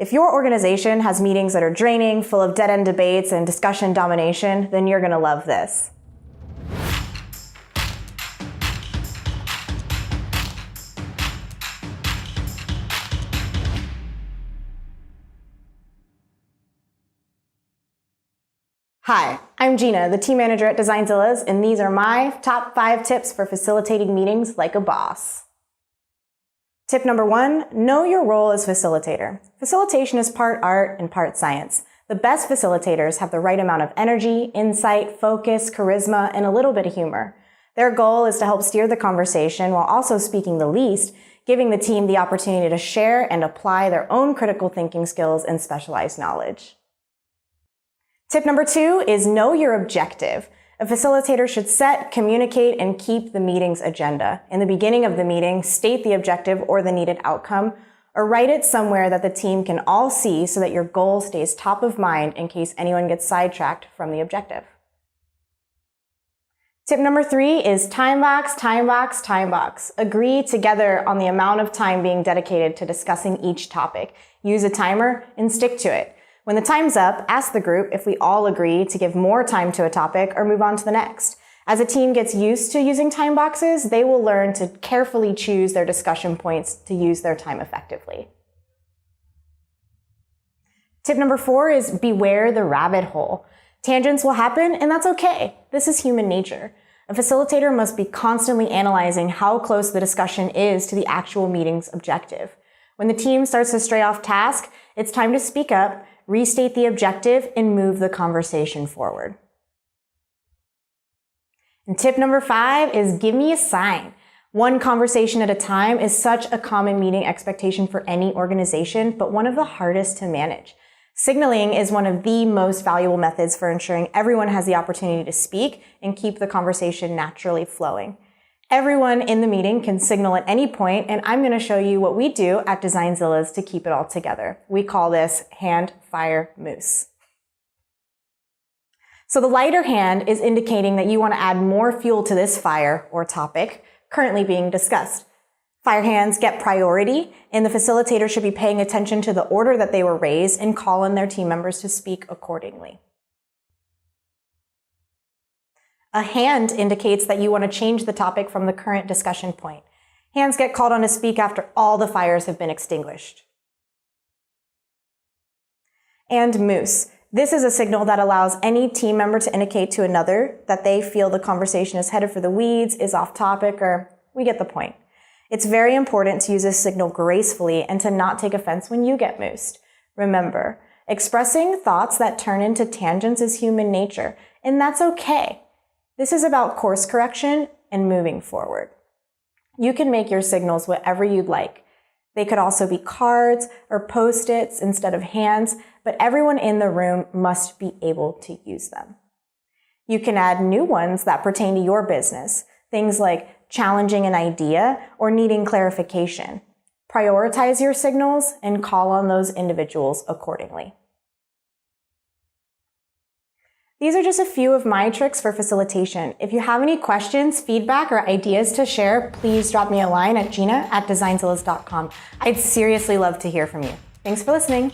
If your organization has meetings that are draining, full of dead-end debates and discussion domination, then you're going to love this. Hi, I'm Gina, the team manager at Zilla, and these are my top 5 tips for facilitating meetings like a boss. Tip number 1, know your role as facilitator. Facilitation is part art and part science. The best facilitators have the right amount of energy, insight, focus, charisma, and a little bit of humor. Their goal is to help steer the conversation while also speaking the least, giving the team the opportunity to share and apply their own critical thinking skills and specialized knowledge. Tip number 2 is know your objective. A facilitator should set, communicate, and keep the meeting's agenda. In the beginning of the meeting, state the objective or the needed outcome, or write it somewhere that the team can all see so that your goal stays top of mind in case anyone gets sidetracked from the objective. Tip number 3 is time box, time box, time box. Agree together on the amount of time being dedicated to discussing each topic. Use a timer and stick to it. When the time's up, ask the group if we all agree to give more time to a topic or move on to the next. As a team gets used to using time boxes, they will learn to carefully choose their discussion points to use their time effectively. Tip number 4 is beware the rabbit hole. Tangents will happen, and that's okay. This is human nature. A facilitator must be constantly analyzing how close the discussion is to the actual meeting's objective. When the team starts to stray off task, it's time to speak up, restate the objective, and move the conversation forward. And tip number 5 is give me a sign. One conversation at a time is such a common meeting expectation for any organization, but one of the hardest to manage. Signaling is one of the most valuable methods for ensuring everyone has the opportunity to speak and keep the conversation naturally flowing. Everyone in the meeting can signal at any point, and I'm going to show you what we do at Zilla to keep it all together. We call this hand, fire, moose. So the lighter hand is indicating that you want to add more fuel to this fire or topic currently being discussed. Fire hands get priority, and the facilitator should be paying attention to the order that they were raised and call on their team members to speak accordingly. A hand indicates that you want to change the topic from the current discussion point. Hands get called on to speak after all the fires have been extinguished. And moose. This is a signal that allows any team member to indicate to another that they feel the conversation is headed for the weeds, is off topic, or we get the point. It's very important to use this signal gracefully and to not take offense when you get moosed. Remember, expressing thoughts that turn into tangents is human nature, and that's okay. This is about course correction and moving forward. You can make your signals whatever you'd like. They could also be cards or Post-its instead of hands, but everyone in the room must be able to use them. You can add new ones that pertain to your business, things like challenging an idea or needing clarification. Prioritize your signals and call on those individuals accordingly. These are just a few of my tricks for facilitation. If you have any questions, feedback, or ideas to share, please drop me a line at gina@designzillas.com. I'd seriously love to hear from you. Thanks for listening.